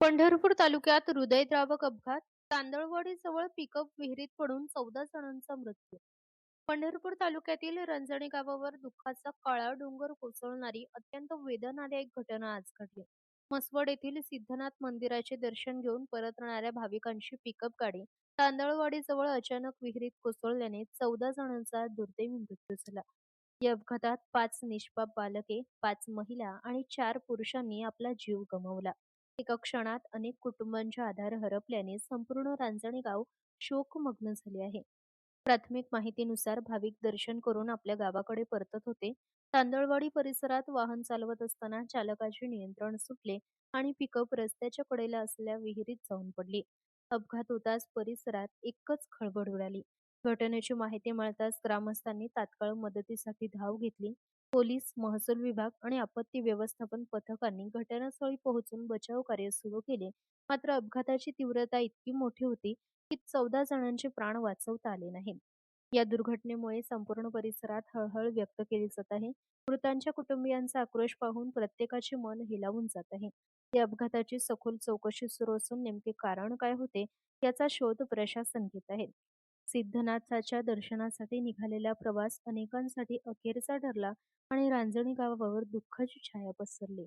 पंढरपूर तालुक्यात हृदयद्रावक अपघात, तांदळवाडीजवळ पिकअप विहिरीत पडून 14 जणांचा मृत्यू. पंढरपूर तालुक्यातील रंजणी गावावर दुःखाचा काळा डोंगर कोसळणारी अत्यंत वेदनादायक घटना आज घडली. म्हसवड येथील सिद्धनाथ मंदिराचे दर्शन घेऊन परतणाऱ्या भाविकांची पिकअप गाडी तांदळवाडीजवळ अचानक विहिरीत कोसळल्याने 14 जणांचा दुर्दैवी मृत्यू झाला. या अपघातात 5 निष्पाप बालके, 5 महिला आणि 4 पुरुषांनी आपला जीव गमावला. एका क्षणात अनेक कुटुंबांचे आधार हरपल्याने संपूर्ण रांजणी गाव शोकमग्न झाले आहे. प्राथमिक माहितीनुसार भाविक दर्शन करून आपल्या गावाकडे परतत होते. तांदळवाडी परिसरात वाहन चालवत असताना चालकाचे नियंत्रण सुटले आणि पिकअप रस्त्याच्या कडेला असलेल्या विहिरीत जाऊन पडली. अपघात होताच परिसरात एकच खळबळ उडाली. घटनेची माहिती मिळताच ग्रामस्थांनी तात्काळ मदतीसाठी धाव घेतली. पोलीस, महसूल विभाग आणि आपत्ती व्यवस्थापन पथकांनी घटनास्थळी पोहोचून बचाव कार्य सुरू केले. मात्र अपघाताची तीव्रता इतकी मोठी होती की 14 जणांचे प्राण वाचवता आले नाहीत. या दुर्घटनेमुळे संपूर्ण परिसरात हळहळ व्यक्त केली जात आहे. मृतांच्या कुटुंबियांचा आक्रोश पाहून प्रत्येकाचे मन हेलावून जात आहे. या अपघाताची सखोल चौकशी सुरू असून नेमके कारण काय होते याचा शोध प्रशासन घेत आहे. सिद्धनाथाच्या दर्शनासाठी निघालेला प्रवास अनेकांसाठी अखेरचा ठरला आणि रांजणी गावावर दुःखाची छाया पसरली.